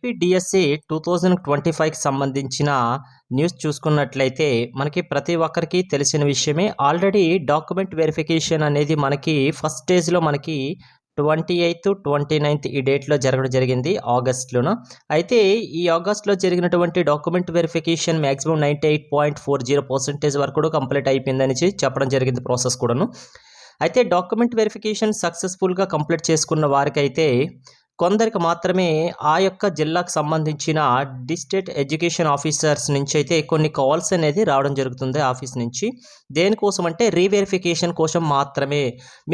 AP DSC 2025కి సంబంధించిన news చూసుకున్నట్లయితే మనకి ప్రతి ఒక్కరికి తెలిసిన విషయమే. ఆల్రెడీ డాక్యుమెంట్ వెరిఫికేషన్ అనేది మనకి ఫస్ట్ స్టేజ్లో మనకి 28, 29 ఈ డేట్లో జరగడం జరిగింది ఆగస్టులోన. అయితే ఈ ఆగస్టులో జరిగినటువంటి డాక్యుమెంట్ వెరిఫికేషన్ మ్యాక్సిమం 98.40% వరకు కూడా కంప్లీట్ అయిపోయిందని చెప్పడం జరిగింది ప్రాసెస్ కూడాను. అయితే డాక్యుమెంట్ వెరిఫికేషన్ సక్సెస్ఫుల్గా కంప్లీట్ చేసుకున్న వారికైతే కొందరికి మాత్రమే ఆ యొక్క జిల్లాకు సంబంధించిన డిస్ట్రిక్ట్ ఎడ్యుకేషన్ ఆఫీసర్స్ నుంచి అయితే కొన్ని కాల్స్ అనేది రావడం జరుగుతుంది ఆఫీస్ నుంచి. దేనికోసం అంటే రీవెరిఫికేషన్ కోసం మాత్రమే.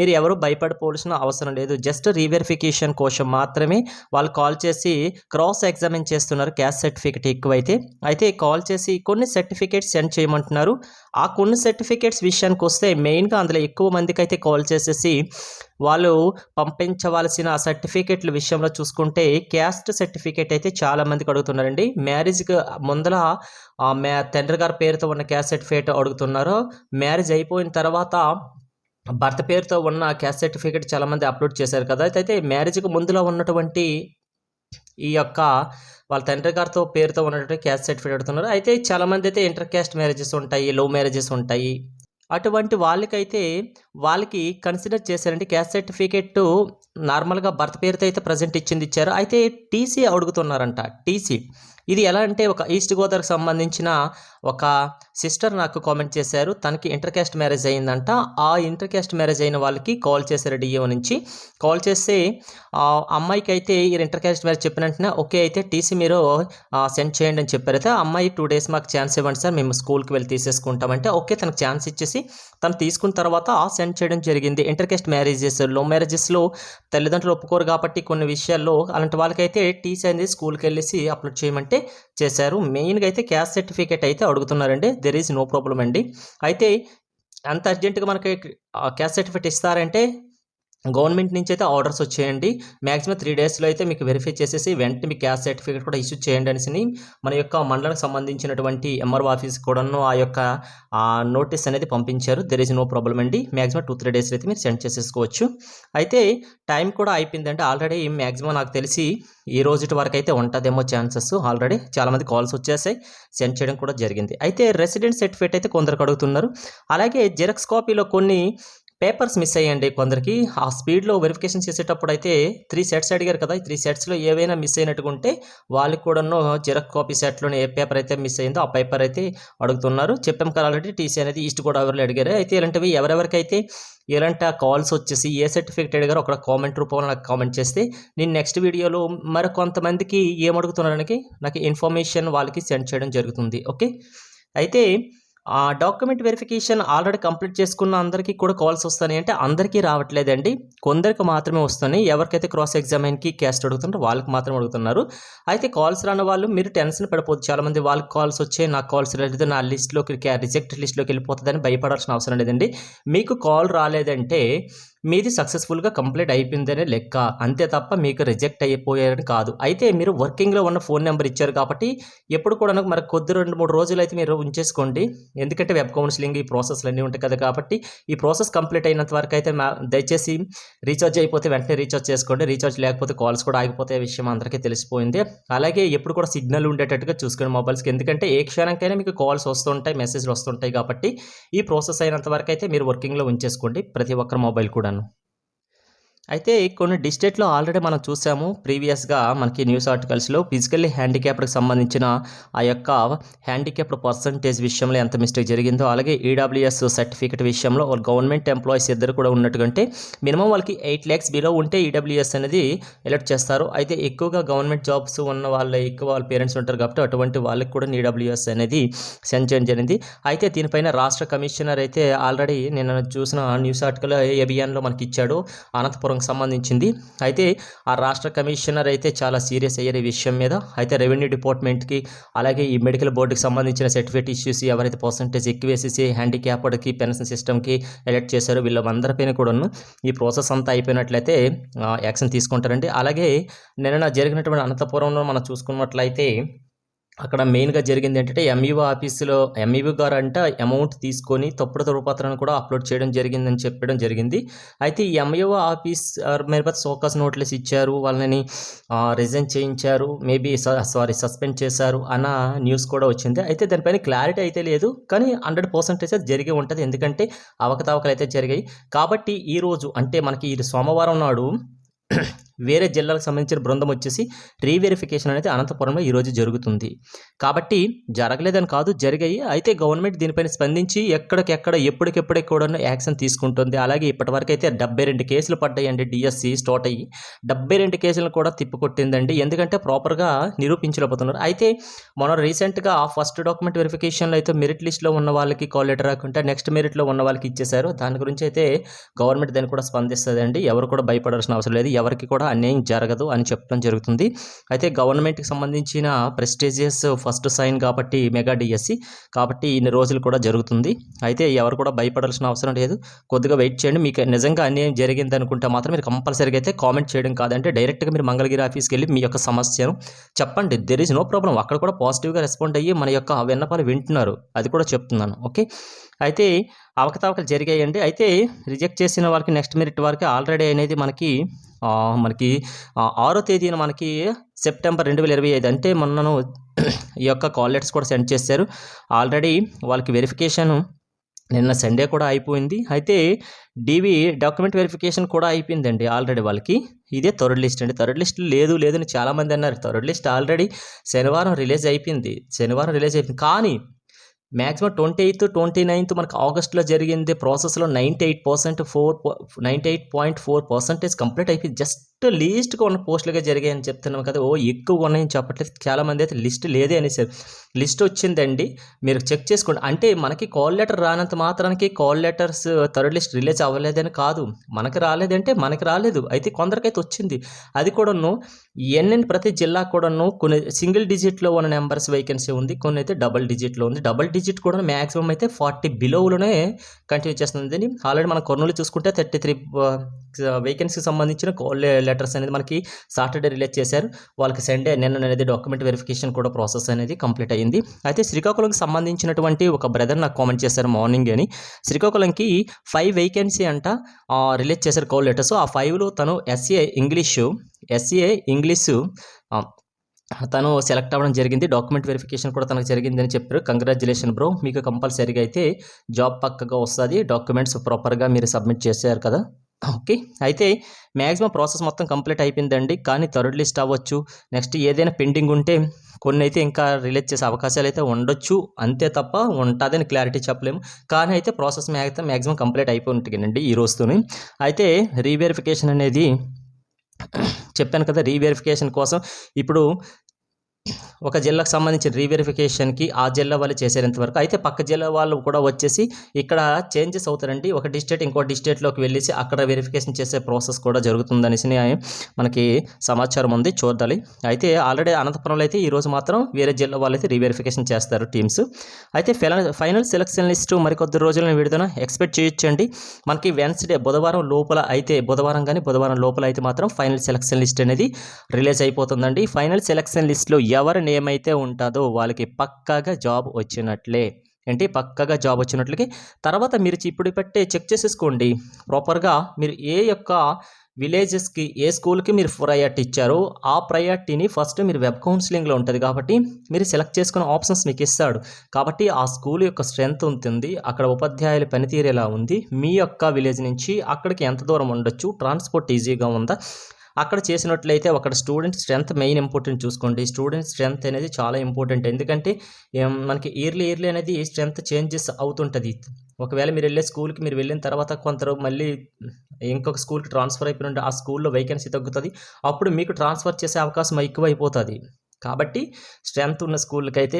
మీరు ఎవరు భయపడిపోవాల్సిన అవసరం లేదు. జస్ట్ రీవెరిఫికేషన్ కోసం మాత్రమే వాళ్ళు కాల్ చేసి క్రాస్ ఎగ్జామిన్ చేస్తున్నారు. క్యాస్ట్ సర్టిఫికేట్ ఎక్కువైతే అయితే కాల్ చేసి కొన్ని సర్టిఫికేట్స్ సెండ్ చేయమంటున్నారు. ఆ కొన్ని సర్టిఫికేట్స్ విషయానికి వస్తే మెయిన్గా అందులో ఎక్కువ మందికి అయితే కాల్ చేసేసి వాళ్ళు పంపించవలసిన సర్టిఫికేట్ల విషయంలో చూసుకుంటే క్యాస్ట్ సర్టిఫికేట్ అయితే చాలామందికి అడుగుతున్నారండి. మ్యారేజ్కి ముందర తండ్రి గారి పేరుతో ఉన్న క్యాస్ట్ సర్టిఫికేట్ అడుగుతున్నారు. మ్యారేజ్ అయిపోయిన తర్వాత భర్త పేరుతో ఉన్న క్యాస్ట్ సర్టిఫికేట్ చాలామంది అప్లోడ్ చేశారు కదా. అయితే మ్యారేజ్కి ముందులో ఉన్నటువంటి ఈ యొక్క వాళ్ళ తండ్రి గారితో పేరుతో ఉన్నటువంటి క్యాస్ట్ సర్టిఫికేట్ అడుగుతున్నారు. అయితే చాలామంది అయితే ఇంటర్ క్యాస్ట్ మ్యారేజెస్ ఉంటాయి, లవ్ మ్యారేజెస్ ఉంటాయి. అటువంటి వాళ్ళకి కన్సిడర్ చేశారంటే క్యాస్ట్ సర్టిఫికేట్ నార్మల్గా భర్త పేరుతో అయితే ప్రజెంట్ ఇచ్చారు. అయితే టీసీ అడుగుతున్నారంట. టీసీ ఇది ఎలా అంటే ఒక ఈస్ట్ గోదావరికి సంబంధించిన ఒక సిస్టర్ నాకు కామెంట్ చేశారు. తనకి ఇంటర్ క్యాస్ట్ మ్యారేజ్ అయిందంట. ఆ ఇంటర్ క్యాస్ట్ మ్యారేజ్ అయిన వాళ్ళకి కాల్ చేశారు. డిఓ నుంచి కాల్ చేస్తే అమ్మాయికి అయితే ఈ ఇంటర్ క్యాస్ట్ మ్యారేజ్ చెప్పిన వెంటనే ఓకే అయితే టీసీ మీరు సెండ్ చేయండి అని చెప్పారు. అయితే అమ్మాయి 2 days మాకు ఛాన్స్ ఇవ్వండి సార్, మేము స్కూల్కి వెళ్ళి తీసేసుకుంటామంటే ఓకే తనకు ఛాన్స్ ఇచ్చేసి తను తీసుకున్న తర్వాత సెండ్ చేయడం జరిగింది. ఇంటర్ క్యాస్ట్ మ్యారేజెస్, లవ్ మ్యారేజెస్లో తల్లిదండ్రులు ఒప్పుకోరు కాబట్టి కొన్ని విషయాల్లో అలాంటి వాళ్ళకైతే టీసీ అనేది స్కూల్కి వెళ్ళేసి అప్లోడ్ చేయమంటే చేశారు. మెయిన్గా అయితే క్యాస్ట్ సర్టిఫికేట్ అయితే అడుగుతున్నారండి. దెర్ ఈజ్ నో ప్రాబ్లం అండి. అయితే అంత అర్జెంటుగా మనకి క్యాస్ట్ సర్టిఫికేట్ ఇస్తారంటే గవర్నమెంట్ నుంచి అయితే ఆర్డర్స్ వచ్చేయండి. మ్యాక్సిమం 3 daysలో అయితే మీకు వెరిఫై చేసేసి వెంటనే మీ క్యాస్ట్ సర్టిఫికేట్ కూడా ఇష్యూ చేయండి అనేసి మన యొక్క మండలానికి సంబంధించినటువంటి ఎంఆర్ఓ ఆఫీస్ కూడాను ఆ యొక్క నోటీస్ అనేది పంపించారు. దెర్ ఈజ్ నో ప్రాబ్లం అండి. మ్యాక్సిమం 2-3 daysలో అయితే మీరు సెండ్ చేసేసుకోవచ్చు. అయితే టైం కూడా అయిపోయిందంటే ఆల్రెడీ మ్యాక్సిమం నాకు తెలిసి ఈ రోజు వరకు అయితే ఉంటుందేమో ఛాన్సెస్. ఆల్రెడీ చాలామంది కాల్స్ వచ్చేసాయి, సెండ్ చేయడం కూడా జరిగింది. అయితే రెసిడెంట్ సర్టిఫికేట్ అయితే కొందరికి అడుగుతున్నారు. అలాగే జిరాక్స్ కాపీలో కొన్ని పేపర్స్ మిస్ అయ్యండి కొందరికి. ఆ స్పీడ్లో వెరిఫికేషన్ చేసేటప్పుడు అయితే 3 sets అడిగారు కదా. ఈ 3 setsలో ఏవైనా మిస్ అయినట్టుకుంటే వాళ్ళకి కూడాను జిరాక్స్ కాపీ సెట్లోనే ఏ పేపర్ అయితే మిస్ అయిందో ఆ పేపర్ అయితే అడుగుతున్నారు. చెప్పాం కదా ఆల్రెడీ టీసీ అనేది ఈస్ట్ గోదావరిలో అడిగారు. అయితే ఇలాంటివి ఎవరెవరికైతే ఇలాంటి కాల్స్ వచ్చేసి ఏ సర్టిఫికేట్ అడిగారో ఒక కామెంట్ రూపంలో నాకు కామెంట్ చేస్తే నేను నెక్స్ట్ వీడియోలో మరి కొంతమందికి ఏమడుగుతున్నారని నాకు ఇన్ఫర్మేషన్ వాళ్ళకి సెండ్ చేయడం జరుగుతుంది. ఓకే. అయితే డాక్యుమెంట్ వెరిఫికేషన్ ఆల్రెడీ కంప్లీట్ చేసుకున్న అందరికీ కూడా కాల్స్ వస్తాయి అంటే అందరికీ రావట్లేదండి. కొందరికి మాత్రమే వస్తున్నాయి. ఎవరికైతే క్రాస్ ఎగ్జామిన్కి క్యాస్ట్ అడుగుతున్నారో వాళ్ళకి మాత్రమే అడుగుతున్నారు. అయితే కాల్స్ రాని వాళ్ళు మీరు టెన్షన్ పడిపోతుంది. చాలామంది వాళ్ళకి కాల్స్ వచ్చాయి, నాకు కాల్స్ రాలేదు, నా లిస్ట్లోకి రిజెక్ట్ లిస్ట్లోకి వెళ్ళిపోతుందని భయపడాల్సిన అవసరం లేదండి. మీకు కాల్ రాలేదంటే మీది సక్సెస్ఫుల్గా కంప్లీట్ అయిపోయిందనే లెక్క, అంతే తప్ప మీకు రిజెక్ట్ అయిపోయారని కాదు. అయితే మీరు వర్కింగ్లో ఉన్న ఫోన్ నెంబర్ ఇచ్చారు కాబట్టి ఎప్పుడు కూడా మరి కొద్ది 2-3 రోజులు అయితే మీరు ఉంచేసుకోండి. ఎందుకంటే వెబ్ కౌన్సిలింగ్ ఈ ప్రాసెస్లు అన్నీ ఉంటాయి కదా. కాబట్టి ఈ ప్రాసెస్ కంప్లీట్ అయినంత వరకు అయితే దయచేసి రీఛార్జ్ అయిపోతే వెంటనే రీఛార్జ్ చేసుకోండి. రీఛార్జ్ లేకపోతే కాల్స్ కూడా ఆగిపోతే విషయం అందరికీ తెలిసిపోయింది. అలాగే ఎప్పుడు కూడా సిగ్నల్ ఉండేటట్టుగా చూసుకోండి మొబైల్స్కి. ఎందుకంటే ఏ క్షణంకైనా మీకు కాల్స్ వస్తుంటాయి, మెసేజ్లు వస్తుంటాయి. కాబట్టి ఈ ప్రాసెస్ అయినంత వరకు అయితే మీరు వర్కింగ్లో ఉంచేసుకోండి ప్రతి ఒక్కరి మొబైల్ కూడా. అయితే కొన్ని డిస్ట్రిక్ట్లో ఆల్రెడీ మనం చూసాము ప్రీవియస్గా మనకి న్యూస్ ఆర్టికల్స్లో ఫిజికల్లీ హ్యాండిక్యాప్డ్కి సంబంధించిన ఆ యొక్క హ్యాండిక్యాప్డ్ పర్సంటేజ్ విషయంలో ఎంత మిస్టేక్ జరిగిందో, అలాగే ఈడబ్ల్యూఎస్ సర్టిఫికేట్ విషయంలో వాళ్ళు గవర్నమెంట్ ఎంప్లాయీస్ ఇద్దరు కూడా ఉన్నట్టుకంటే మినిమం వాళ్ళకి 8 lakhs బిలో ఉంటే ఈడబ్ల్యూఎస్ అనేది ఎలర్ట్ చేస్తారు. అయితే ఎక్కువగా గవర్నమెంట్ జాబ్స్ ఉన్న ఎక్కువ వాళ్ళ పేరెంట్స్ ఉంటారు కాబట్టి అటువంటి వాళ్ళకి కూడా ఈడబ్ల్యూఎస్ అనేది సెండ్ చేయడం జరిగింది. అయితే దీనిపైన రాష్ట్ర కమిషనర్ అయితే ఆల్రెడీ నేను చూసిన న్యూస్ ఆర్టికల్ ఏబిఎన్లో మనకి ఇచ్చాడు, అనంతపురం సంబంధించింది. అయితే ఆ రాష్ట్ర కమిషనర్ అయితే చాలా సీరియస్ అయ్యారు ఈ విషయం మీద. అయితే రెవెన్యూ డిపార్ట్మెంట్కి అలాగే ఈ మెడికల్ బోర్డుకి సంబంధించిన సర్టిఫికేట్ ఇష్యూస్ ఎవరైతే పర్సంటేజ్ ఎక్కువ వేసేసి హ్యాండిక్యాప్డ్కి పెన్షన్ సిస్టమ్కి ఎలక్ట్ చేశారో వీళ్ళందరిపైన కూడాను ఈ ప్రాసెస్ అంతా అయిపోయినట్లయితే యాక్షన్ తీసుకుంటారండి. అలాగే నిన్న జరిగినటువంటి అనంతపురంలో మనం చూసుకున్నట్లయితే అక్కడ మెయిన్‌గా జరిగింది ఏంటంటే ఎంఈఓ ఆఫీస్‌లో ఎంఈఓ గారంట అమౌంట్ తీసుకొని తప్పుడు ధృవపత్రాన్ని కూడా అప్‌లోడ్ చేయడం జరిగిందని చెప్పడం జరిగింది. అయితే ఈ ఎంఈఓ ఆఫీస్ మీద సోకాస్ నోటీస్ ఇచ్చారు. వాళ్ళని రిజైన్ చేయించారు. మేబీ సస్పెండ్ చేశారు అన్న న్యూస్ కూడా వచ్చింది. అయితే దానిపైన క్లారిటీ అయితే లేదు. కానీ 100% అయితే జరిగే ఉంటది. ఎందుకంటే అవకతవకలైతే జరిగాయి. కాబట్టి ఈరోజు అంటే మనకి ఇది సోమవారం నాడు వేరే జిల్లాలకు సంబంధించిన బృందం వచ్చేసి రీవెరిఫికేషన్ అనేది అనంతపురంలో ఈరోజు జరుగుతుంది. కాబట్టి జరగలేదని కాదు, జరిగాయి. అయితే గవర్నమెంట్ దీనిపైన స్పందించి ఎక్కడికెక్కడ ఎప్పటికెప్పుడే కూడా యాక్షన్ తీసుకుంటుంది. అలాగే ఇప్పటివరకు అయితే 72 కేసులు పడ్డాయండి డిఎస్సి స్టార్ట్ అయ్యి. 72 కేసులను కూడా తిప్పికొట్టిందండి. ఎందుకంటే ప్రాపర్‌గా నిరూపించలేకపోతున్నారు. అయితే మనం రీసెంట్‌గా ఫస్ట్ డాక్యుమెంట్ వెరిఫికేషన్‌లో అయితే మెరిట్ లిస్ట్‌లో ఉన్న వాళ్ళకి కాల్ లెటర్ రాకుంటే నెక్స్ట్ మెరిట్‌లో ఉన్న వాళ్ళకి ఇచ్చేశారు. దాని గురించి అయితే గవర్నమెంట్ దాన్ని కూడా స్పందిస్తదండి. ఎవరు కూడా భయపడాల్సిన అవసరం లేదు. ఎవరికి కూడా అన్యాయం జరగదు అని చెప్పడం జరుగుతుంది. అయితే గవర్నమెంట్‌కి సంబంధించిన ప్రెస్టీజియస్ ఫస్ట్ సైన్ కాబట్టి మెగా డిఎస్సి కాబట్టి ఇన్ని రోజులు కూడా జరుగుతుంది. అయితే ఎవరు కూడా భయపడాల్సిన అవసరం లేదు. కొద్దిగా వెయిట్ చేయండి. మీకు నిజంగా అన్యాయం జరిగింది అనుకుంటే మాత్రం మీరు కంపల్సరీగా అయితే కామెంట్ చేయడం కాదంటే డైరెక్ట్‌గా మీరు మంగళగిరి ఆఫీస్‌కి వెళ్ళి మీ యొక్క సమస్యను చెప్పండి. There is no problem. అక్కడ కూడా పాజిటివ్‌గా రెస్పాండ్ అయ్యి మన యొక్క విన్నపాలు వింటున్నారు. అది కూడా చెప్తున్నాను. ఓకే. అయితే అవకతవకలు జరిగాయండి. అయితే రిజెక్ట్ చేసిన వాళ్ళకి నెక్స్ట్ మెరిట్ వారికి ఆల్రెడీ అనేది మనకి 6వ తేదీన మనకి సెప్టెంబర్ 2025 అంటే మొన్నను ఈ యొక్క కాల్ లెటర్స్ కూడా సెండ్ చేశారు. ఆల్రెడీ వాళ్ళకి వెరిఫికేషన్ నిన్న సండే కూడా అయిపోయింది. అయితే డీవీ డాక్యుమెంట్ వెరిఫికేషన్ కూడా అయిపోయిందండి ఆల్రెడీ వాళ్ళకి. ఇదే థర్డ్ లిస్ట్ అండి. థర్డ్ లిస్ట్ లేదని చాలామంది అన్నారు. థర్డ్ లిస్ట్ ఆల్రెడీ శనివారం రిలీజ్ అయిపోయింది. కానీ మ్యాక్సిమం 28th, 29th మనకు ఆగస్ట్‌లో జరిగింది. ప్రాసెస్‌లో 98.4% కంప్లీట్ అయిపోయింది. జస్ట్ లీస్ట్‌గా ఉన్న పోస్టులుగా జరిగాయని చెప్తున్నాం కదా! ఎక్కువగా ఉన్నాయని చెప్పట్లేదు. చాలామంది అయితే లిస్ట్ లేదే అనేసారు. లిస్ట్ వచ్చిందండి. మీరు చెక్ చేసుకోండి. అంటే మనకి కాల్ లెటర్ రానంత మాత్రానికి call letters third list release అవ్వలేదని కాదు. మనకి రాలేదంటే మనకి రాలేదు. అయితే కొందరికైతే వచ్చింది. అది కూడాను ప్రతి జిల్లా కూడాను కొన్ని సింగిల్ డిజిట్‌లో ఉన్న నంబర్స్ వేకెన్సీ ఉంది. కొన్ని అయితే డబుల్ డిజిట్‌లో ఉంది. డబుల్ డిజిట్ కూడా మ్యాక్సిమం అయితే 40 బిలోలోనే కంటిన్యూ చేస్తుందండి. ఆల్రెడీ మనం కర్నూలు చూసుకుంటే 33 వేకెన్సీకి సంబంధించిన కాల్ లెటర్స్ అనేది మనకి సాటర్డే రిలీజ్ చేశారు. వాళ్ళకి సండే నిన్న అనేది డాక్యుమెంట్ వెరిఫికేషన్ కూడా ప్రాసెస్ అనేది కంప్లీట్ అయ్యింది. అయితే శ్రీకాకుళంకి సంబంధించినటువంటి ఒక బ్రదర్ నాకు కామెంట్ చేశారు మార్నింగ్ అని. శ్రీకాకుళంకి 5 వేకెన్సీ అంట రిలీజ్ చేశారు కాల్ లెటర్స్. ఆ 5లో తను ఎస్ఏ ఇంగ్లీషు తను సెలెక్ట్ అవ్వడం జరిగింది. డాక్యుమెంట్ వెరిఫికేషన్ కూడా తనకు జరిగిందని చెప్పారు. కంగ్రాచ్యులేషన్ బ్రో, మీకు కంపల్సరీగా అయితే జాబ్ పక్కగా వస్తుంది. డాక్యుమెంట్స్ ప్రాపర్గా మీరు సబ్మిట్ చేశారు కదా. ఓకే. అయితే మ్యాక్సిమం ప్రాసెస్ మొత్తం కంప్లీట్ అయిపోయిందండి. కానీ థర్డ్ లిస్ట్ అవ్వచ్చు. నెక్స్ట్ ఏదైనా పెండింగ్ ఉంటే కొన్ని అయితే ఇంకా రిలీజ్ చేసే అవకాశాలు అయితే ఉండొచ్చు. అంతే తప్ప ఉంటుందని క్లారిటీ చెప్పలేము. కానీ అయితే ప్రాసెస్ మ్యాక్సిమం కంప్లీట్ అయిపోయి ఉంటుందండి ఈ రోజుతోని. అయితే రీవెరిఫికేషన్ అనేది చెప్పాను కదా, రీవెరిఫికేషన్ కోసం ఇప్పుడు ఒక జిల్లాకు సంబంధించిన రీవెరిఫికేషన్కి ఆ జిల్లా వాళ్ళు చేసేంత వరకు. అయితే పక్క జిల్లా వాళ్ళు కూడా వచ్చేసి ఇక్కడ చేంజెస్ అవుతారండి. ఒక డిస్ట్రిక్ట్ ఇంకో డిస్ట్రిక్ట్లోకి వెళ్ళేసి అక్కడ వెరిఫికేషన్ చేసే ప్రాసెస్ కూడా జరుగుతుందనేసి మనకి సమాచారం ఉంది, చూడాలి. అయితే ఆల్రెడీ అనంతపురంలో అయితే ఈరోజు మాత్రం వేరే జిల్లా వాళ్ళు అయితే రీవెరిఫికేషన్ చేస్తారు టీమ్స్. అయితే ఫైనల్ సెలక్షన్ లిస్టు మరికొద్ది రోజులను విడుదల ఎక్స్పెక్ట్ చేయొచ్చండి. మనకి వెన్స్డే బుధవారం లోపల అయితే మాత్రం ఫైనల్ సెలక్షన్ లిస్ట్ అనేది రిలీజ్ అయిపోతుందండి. ఫైనల్ సెలక్షన్ లిస్ట్లో ఎవరి నేమ్ అయితే ఉంటుందో వాళ్ళకి పక్కాగా జాబ్ వచ్చినట్లే. పక్కాగా జాబ్ వచ్చినట్లకి తర్వాత మీరు ఇప్పుడు చెక్ చేసేసుకోండి ప్రాపర్గా. మీరు ఏ యొక్క విలేజెస్కి ఏ స్కూల్కి మీరు ప్రయారిటీ ఇచ్చారో ఆ ప్రయారిటీని ఫస్ట్ మీరు వెబ్ కౌన్సిలింగ్లో ఉంటుంది కాబట్టి మీరు సెలెక్ట్ చేసుకున్న ఆప్షన్స్ మీకు ఇస్తాడు. కాబట్టి ఆ స్కూల్ యొక్క స్ట్రెంత్ ఉంటుంది, అక్కడ ఉపాధ్యాయుల పనితీరు ఎలా ఉంది, మీ యొక్క విలేజ్ నుంచి అక్కడికి ఎంత దూరం ఉండొచ్చు, ట్రాన్స్పోర్ట్ ఈజీగా ఉందా, అక్కడ చేసినట్లయితే అక్కడ స్టూడెంట్ స్ట్రెంత్ మెయిన్ ఇంపార్టెంట్ చూసుకోండి. స్టూడెంట్ స్ట్రెంత్ అనేది చాలా ఇంపార్టెంట్. ఎందుకంటే మనకి ఇయర్లీ అనేది స్ట్రెంత్ చేంజెస్ అవుతుంటుంది. ఒకవేళ మీరు వెళ్ళే స్కూల్కి మీరు వెళ్ళిన తర్వాత కొందరు మళ్ళీ ఇంకొక స్కూల్కి ట్రాన్స్ఫర్ అయిపోయిన ఆ స్కూల్లో వేకెన్సీ తగ్గుతుంది. అప్పుడు మీకు ట్రాన్స్ఫర్ చేసే అవకాశం ఎక్కువైపోతుంది. కాబట్టి స్ట్రెంత్ ఉన్న స్కూల్కి అయితే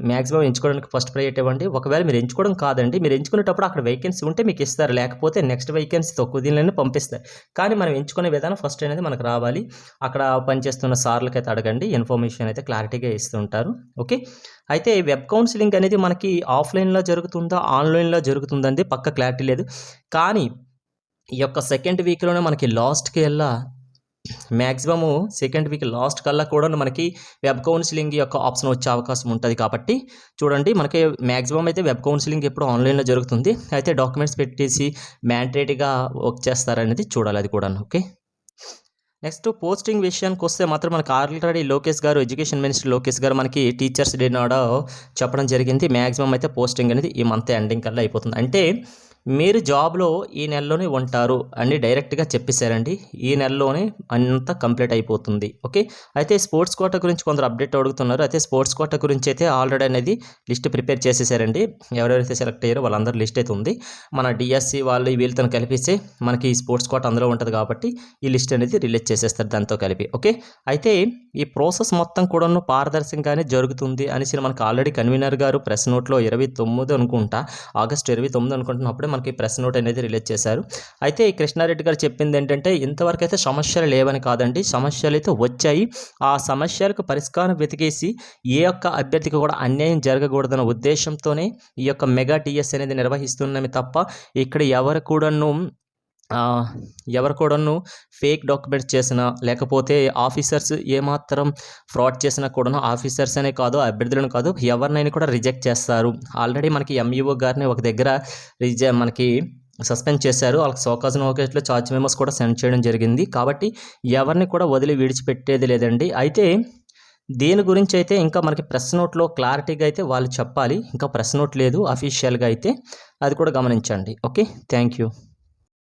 మ్యాక్సిమం ఎంచుకోవడానికి ఫస్ట్ ప్రయారిటీ ఇవ్వండి. ఒకవేళ మీరు ఎంచుకోవడం కాదండి, మీరు ఎంచుకునేటప్పుడు అక్కడ వేకెన్సీ ఉంటే మీకు ఇస్తారు, లేకపోతే నెక్స్ట్ వేకెన్సీ తక్కువ దీనిలోనే పంపిస్తారు. కానీ మనం ఎంచుకునే విధానం ఫస్ట్ అనేది మనకు రావాలి. అక్కడ పనిచేస్తున్న సార్లకి అయితే అడగండి, ఇన్ఫర్మేషన్ అయితే క్లారిటీగా ఇస్తుంటారు. ఓకే. అయితే వెబ్ కౌన్సిలింగ్ అనేది మనకి ఆఫ్లైన్లో జరుగుతుందా ఆన్లైన్లో జరుగుతుందండి పక్క క్లారిటీ లేదు. కానీ ఈ యొక్క సెకండ్ వీక్లోనే మనకి లాస్ట్కి మ్యాక్సిమము సెకండ్ వీక్ లాస్ట్ కల్లా కూడా మనకి వెబ్ కౌన్సిలింగ్ యొక్క ఆప్షన్ వచ్చే అవకాశం ఉంటుంది. కాబట్టి చూడండి, మనకి మ్యాక్సిమం అయితే వెబ్ కౌన్సిలింగ్ ఎప్పుడు ఆన్లైన్లో జరుగుతుంది. అయితే డాక్యుమెంట్స్ పెట్టేసి మ్యాండేటరీగా వర్క్ చేస్తారనేది చూడాలి అది కూడా. ఓకే, నెక్స్ట్ పోస్టింగ్ విషయానికి వస్తే మాత్రం మనకి ఆల్రెడీ లోకేష్ గారు, ఎడ్యుకేషన్ మినిస్టర్ లోకేష్ గారు మనకి టీచర్స్ డే నాడు చెప్పడం జరిగింది. మ్యాక్సిమం అయితే పోస్టింగ్ అనేది ఈ మంత్ ఎండింగ్ కల్లా అయిపోతుంది. అంటే మీరు జాబ్లో ఈ నెలలోనే ఉంటారు అని డైరెక్ట్గా చెప్పేశారండి. ఈ నెలలోనే అంతా కంప్లీట్ అయిపోతుంది. ఓకే, అయితే స్పోర్ట్స్ కోటా గురించి కొందరు అప్డేట్ అడుగుతున్నారు. అయితే స్పోర్ట్స్ కోటా గురించి అయితే ఆల్రెడీ అనేది లిస్ట్ ప్రిపేర్ చేసేసారండి. ఎవరెవరైతే సెలెక్ట్ అయ్యారో వాళ్ళందరూ లిస్ట్ అయితే ఉంది. మన డిఎస్సి వాళ్ళు వీళ్ళతో కలిపిస్తే మనకి ఈ స్పోర్ట్స్ కోటా అందులో ఉంటుంది కాబట్టి ఈ లిస్ట్ అనేది రిలీజ్ చేసేస్తారు దాంతో కలిపి. ఓకే, అయితే ఈ ప్రాసెస్ మొత్తం కూడా పారదర్శకంగానే జరుగుతుంది అనేసి మనకు ఆల్రెడీ కన్వీనర్ గారు ప్రెస్ నోట్లో 29 అనుకుంటా, ఆగస్టు 29 అనుకుంటున్నప్పుడే మనకి ప్రెస్ నోట్ అనేది రిలీజ్ చేశారు. అయితే ఈ కృష్ణారెడ్డి గారు చెప్పింది ఏంటంటే ఇంతవరకు అయితే సమస్యలు లేవని కాదండి, సమస్యలు అయితే వచ్చాయి. ఆ సమస్యలకు పరిష్కారం వెతికేసి ఏ ఒక్క అభ్యర్థికి కూడా అన్యాయం జరగకూడదన్న ఉద్దేశంతోనే ఈ యొక్క మెగా టీఎస్ అనేది నిర్వహిస్తున్నామే తప్ప ఇక్కడ ఎవరు కూడాను ఫేక్ డాక్యుమెంట్స్ చేసినా లేకపోతే ఆఫీసర్స్ ఏమాత్రం ఫ్రాడ్ చేసినా కూడాను ఆఫీసర్స్ అనే కాదు, అభ్యర్థులను కాదు, ఎవరినైనా కూడా రిజెక్ట్ చేస్తారు. ఆల్రెడీ మనకి ఎంఈఓ గారిని ఒక దగ్గర మనకి సస్పెండ్ చేశారు. వాళ్ళకి సోకాజ్ నోకేజ్లో ఛార్జ్ మెమోస్ కూడా సెండ్ చేయడం జరిగింది. కాబట్టి ఎవరిని కూడా వదిలి విడిచిపెట్టేది లేదండి. అయితే దీని గురించి అయితే ఇంకా మనకి ప్రెస్ నోట్లో క్లారిటీగా అయితే వాళ్ళు చెప్పాలి. ఇంకా ప్రెస్ నోట్ లేదు అఫీషియల్గా అయితే, అది కూడా గమనించండి. Okay, thank you.